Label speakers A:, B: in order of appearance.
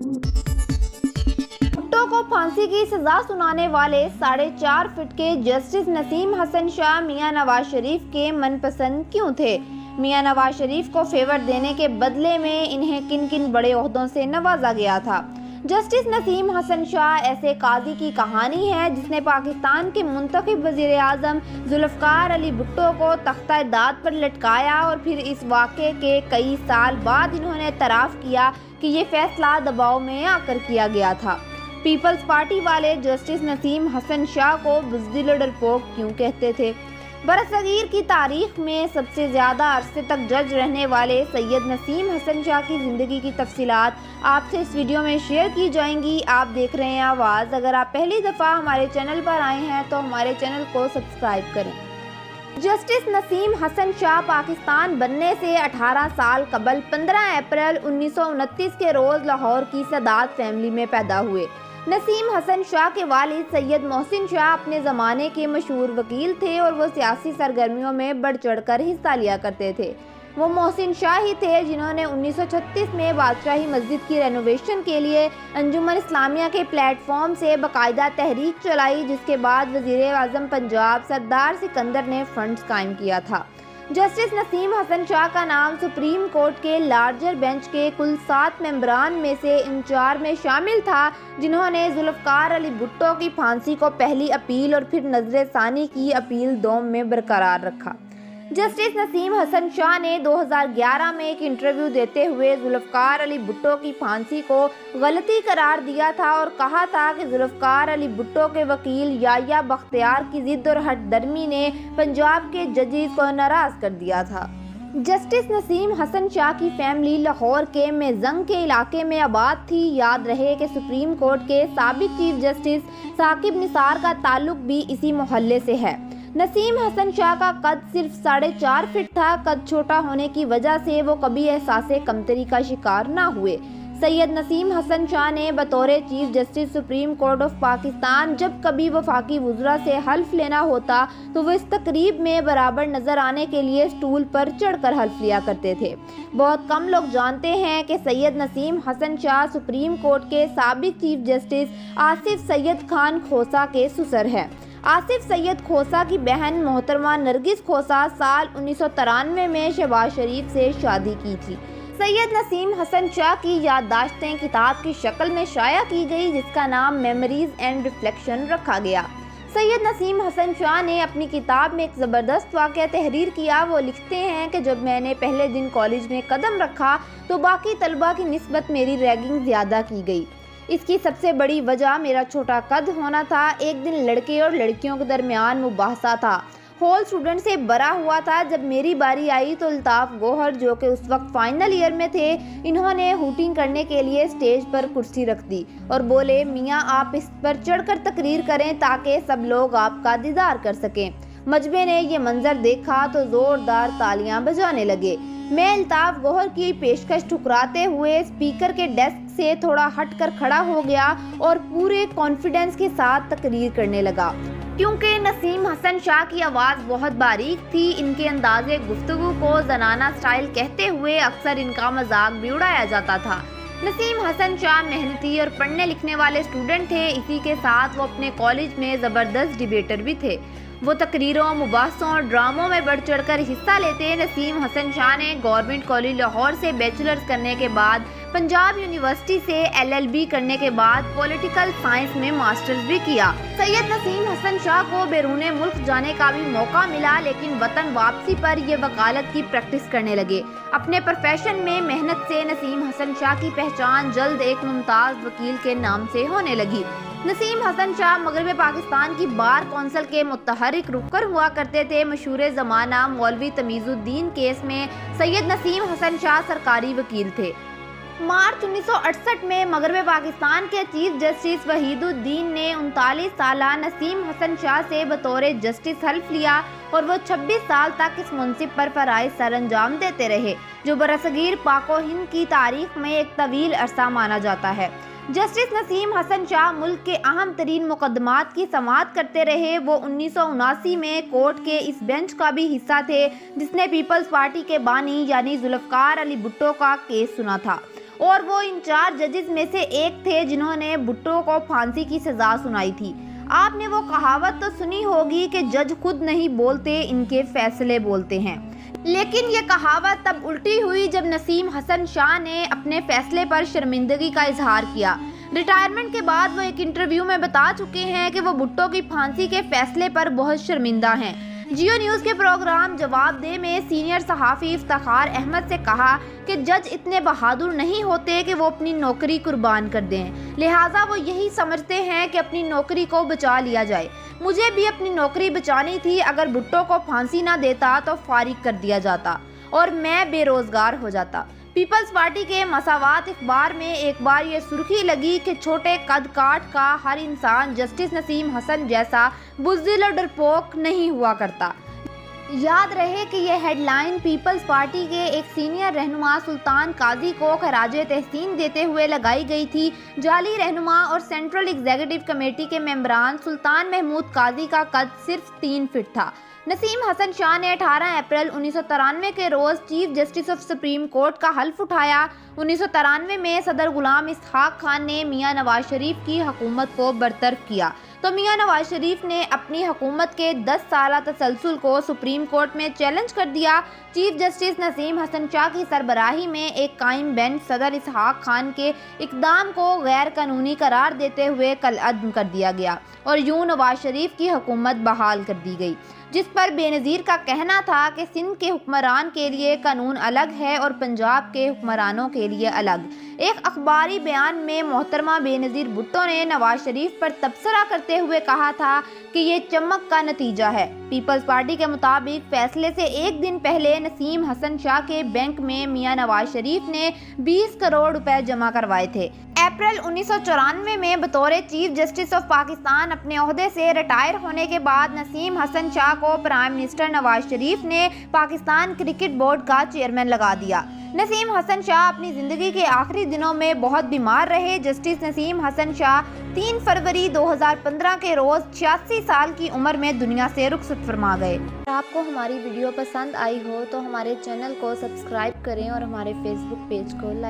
A: भुट्टो को फांसी की सजा सुनाने वाले 4.5 फीट के जस्टिस नसीम हसन शाह मियां नवाज शरीफ के मनपसंद क्यों थे? मियां नवाज शरीफ को फेवर देने के बदले में इन्हें किन किन बड़े ओहदों से नवाजा गया था? जस्टिस नसीम हसन शाह ऐसे काजी की कहानी है जिसने पाकिस्तान के मुंतखब वज़ीर आज़म जुल्फ़िकार अली भुट्टो को तख्ता दाद पर लटकाया और फिर इस वाक़े के कई साल बाद इन्होंने एतराफ़ किया कि ये फैसला दबाव में आकर किया गया था। पीपल्स पार्टी वाले जस्टिस नसीम हसन शाह को बुज़दिल डरपोक क्यों कहते थे? बरसगीर की तारीख में सबसे ज़्यादा अरसे तक जज रहने वाले सैयद नसीम हसन शाह की ज़िंदगी की तफसीलात आपसे इस वीडियो में शेयर की जाएंगी। आप देख रहे हैं आवाज़। अगर आप पहली दफ़ा हमारे चैनल पर आए हैं तो हमारे चैनल को सब्सक्राइब करें। जस्टिस नसीम हसन शाह पाकिस्तान बनने से 18 साल कबल 15 अप्रैल 1929 के रोज़ लाहौर की सदात फैमिली में पैदा हुए। नसीम हसन शाह के वालिद सैयद मोहसिन शाह अपने ज़माने के मशहूर वकील थे और वो सियासी सरगर्मियों में बढ़ चढ़कर हिस्सा लिया करते थे। वो मोहसिन शाह ही थे जिन्होंने 1936 में बादशाही मस्जिद की रेनोवेशन के लिए अंजुमन इस्लामिया के प्लेटफॉर्म से बाकायदा तहरीक चलाई, जिसके बाद वज़ीर आज़म पंजाब सरदार सिकंदर ने फंड्स कायम किया था। जस्टिस नसीम हसन शाह का नाम सुप्रीम कोर्ट के लार्जर बेंच के कुल 7 मेंबरान में से इंचार्ज में शामिल था, जिन्होंने जुल्फ़िकार अली भुट्टो की फांसी को पहली अपील और फिर नज़र सानी की अपील दोम में बरकरार रखा। जस्टिस नसीम हसन शाह ने 2011 में एक इंटरव्यू देते हुए जुल्फ़िकार अली भुट्टो की फांसी को गलती करार दिया था और कहा था कि जुल्फ़िकार अली भुट्टो के वकील याह्या बख्तियार की जिद और हठधर्मी ने पंजाब के जजेस को नाराज़ कर दिया था। जस्टिस नसीम हसन शाह की फैमिली लाहौर के मेजंग के इलाके में आबाद थी। याद रहे कि सुप्रीम कोर्ट के साबिक चीफ जस्टिस साकिब निसार का ताल्लुक भी इसी मोहल्ले से है। नसीम हसन शाह का कद सिर्फ 4.5 फीट था। कद छोटा होने की वजह से वो कभी एहसासे कमतरी का शिकार ना हुए। सैयद नसीम हसन शाह ने बतौर chief justice supreme court of Pakistan जब कभी वफाकी वुज़रा से हल्फ लेना होता तो वो इस तकरीब में बराबर नजर आने के लिए स्टूल पर चढ़कर हल्फ लिया करते थे। बहुत कम लोग जानते हैं कि सैयद नसीम हसन शाह सुप्रीम कोर्ट के साबिक चीफ जस्टिस आसिफ सैयद खान खोसा के ससुर हैं। आसिफ सैयद खोसा की बहन मोहतरमा नरगिस खोसा साल 1993 में शहबाज शरीफ से शादी की थी। सैयद नसीम हसन शाह की याददाश्तें किताब की शक्ल में शाया की गई, जिसका नाम मेमोरीज एंड रिफ्लेक्शन रखा गया। सैयद नसीम हसन शाह ने अपनी किताब में एक ज़बरदस्त वाक़या तहरीर किया। वो लिखते हैं कि जब मैंने पहले दिन कॉलेज में कदम रखा तो बाकी तलबा की निस्बत मेरी रैगिंग ज़्यादा की गई। इसकी सबसे बड़ी वजह मेरा छोटा कद होना था। एक दिन लड़के और लड़कियों के दरमियान मुबाहसा था। होल स्टूडेंट से बरा हुआ था। जब मेरी बारी आई तो अल्ताफ़ गौहर, जो कि उस वक्त फाइनल ईयर में थे, इन्होंने हूटिंग करने के लिए स्टेज पर कुर्सी रख दी और बोले, मियाँ आप इस पर चढ़कर तकरीर करें ताकि सब लोग आपका दीदार कर सकें। मजबे ने ये मंजर देखा तो ज़ोरदार तालियां बजाने लगे। मैं अल्ताफ़ गौहर की पेशकश ठुकराते हुए स्पीकर के डेस्क से थोड़ा हटकर खड़ा हो गया और पूरे कॉन्फिडेंस के साथ तकरीर करने लगा। क्योंकि नसीम हसन शाह की आवाज़ बहुत बारीक थी, इनके अंदाज़े गुफ्तगू को ज़नाना स्टाइल कहते हुए अक्सर इनका मजाक भी उड़ाया जाता था। नसीम हसन शाह मेहनती और पढ़ने लिखने वाले स्टूडेंट थे। इसी के साथ वो अपने कॉलेज में ज़बरदस्त डिबेटर भी थे। वो तकरीरों, मुबाहसों और ड्रामों में बढ़ चढ़कर हिस्सा लेते। नसीम हसन शाह ने गवर्नमेंट कॉलेज लाहौर से बैचलर्स करने के बाद पंजाब यूनिवर्सिटी से LLB करने के बाद पॉलिटिकल साइंस में मास्टर्स भी किया। सैयद नसीम हसन शाह को बैरूने मुल्क जाने का भी मौका मिला, लेकिन वतन वापसी पर ये वकालत की प्रैक्टिस करने लगे। अपने प्रोफेशन में मेहनत से नसीम हसन शाह की पहचान जल्द एक मुमताज़ वकील के नाम से होने लगी। नसीम हसन शाह मगरब पाकिस्तान की बार कौंसिल के मुतहरिक रुकन हुआ करते थे। मशहूर ज़माना मौलवी तमीज़ुद्दीन केस में सैयद नसीम हसन शाह सरकारी वकील थे। मार्च 1968 में मगरब पाकिस्तान के चीफ जस्टिस वहीदुद्दीन ने 39 साला नसीम हसन शाह से बतौर जस्टिस हल्फ लिया और वो 26 साल तक इस मुनसिब पर फराइज सर अंजाम देते रहे, जो बरसगीर पाको हिंद की तारीख में एक तवील अरसा माना जाता है। जस्टिस नसीम हसन शाह मुल्क के अहम तरीन मुकदमात की समाअत करते रहे। वो 1979 में कोर्ट के इस बेंच का भी हिस्सा थे जिसने पीपल्स पार्टी के बानी यानी जुल्फ़िकार अली भुट्टो का केस सुना था। और वो इन 4 जजेस में से एक थे जिन्होंने भुट्टो को फांसी की सजा सुनाई थी। आपने वो कहावत तो सुनी होगी कि जज खुद नहीं बोलते, इनके फैसले बोलते हैं। लेकिन ये कहावत तब उल्टी हुई जब नसीम हसन शाह ने अपने फैसले पर शर्मिंदगी का इजहार किया। रिटायरमेंट के बाद वो एक इंटरव्यू में बता चुके हैं कि वो भुट्टो की फांसी के फैसले पर बहुत शर्मिंदा हैं। जियो न्यूज़ के प्रोग्राम जवाब दे में सीनियर सहाफ़ी इफ्तिखार अहमद से कहा कि जज इतने बहादुर नहीं होते कि वो अपनी नौकरी कुर्बान कर दें, लिहाजा वो यही समझते हैं कि अपनी नौकरी को बचा लिया जाए। मुझे भी अपनी नौकरी बचानी थी, अगर भुट्टो को फांसी ना देता तो फारिग कर दिया जाता और मैं बेरोजगार हो जाता। पीपल्स पार्टी के मसावात अखबार में एक बार ये सुर्खी लगी कि छोटे कद काट का हर इंसान जस्टिस नसीम हसन जैसा बुज़दिल और डरपोक नहीं हुआ करता। याद रहे कि यह हेडलाइन पीपल्स पार्टी के एक सीनियर रहनुमा सुल्तान काजी को खराजे तहसीन देते हुए लगाई गई थी। जाली रहनुमा और सेंट्रल एग्जीक्यूटिव कमेटी के मेंबरान सुल्तान महमूद काजी का कद सिर्फ 3 फीट था। नसीम हसन शाह ने 18 अप्रैल 1993 के रोज़ Chief Justice of Supreme Court का हल्फ उठाया। 1993 में सदर गुलाम इसहाक खान ने मियां नवाज शरीफ की हुकूमत को बरतरफ किया तो मियां नवाज शरीफ ने अपनी हुकूमत के 10 साल तसलसल को सुप्रीम कोर्ट में चैलेंज कर दिया। चीफ जस्टिस नसीम हसन शाह की सरबराही में एक कायम बेंच सदर इसहाक खान के इक़दाम को गैर कानूनी करार देते हुए कलअदम कर दिया गया और यूं नवाज शरीफ की हुकूमत बहाल कर दी गई, जिस पर बेनज़ीर का कहना था कि सिंध के हुक्मरान के लिए कानून अलग है और पंजाब के हुक्मरानों के लिए अलग। एक अखबारी बयान में मोहतरमा बेनज़ीर भुट्टो ने नवाज शरीफ पर तबसरा करते हुए कहा था कि ये चमक का नतीजा है। पीपल्स पार्टी के मुताबिक फैसले से एक दिन पहले नसीम हसन शाह के बैंक में मियां नवाज शरीफ ने 20 करोड़ रुपए जमा करवाए थे। अप्रैल 1994 में बतौर चीफ जस्टिस ऑफ पाकिस्तान अपने ओहदे से रिटायर होने के बाद नसीम हसन शाह को प्राइम मिनिस्टर नवाज शरीफ ने पाकिस्तान क्रिकेट बोर्ड का चेयरमैन लगा दिया। नसीम हसन शाह अपनी ज़िंदगी के आखिरी दिनों में बहुत बीमार रहे। जस्टिस नसीम हसन शाह 3 फरवरी 2015 के रोज़ 86 साल की उम्र में दुनिया से रुखसत फरमा गए। अगर आपको हमारी वीडियो पसंद आई हो तो हमारे चैनल को सब्सक्राइब करें और हमारे फेसबुक पेज को लाइक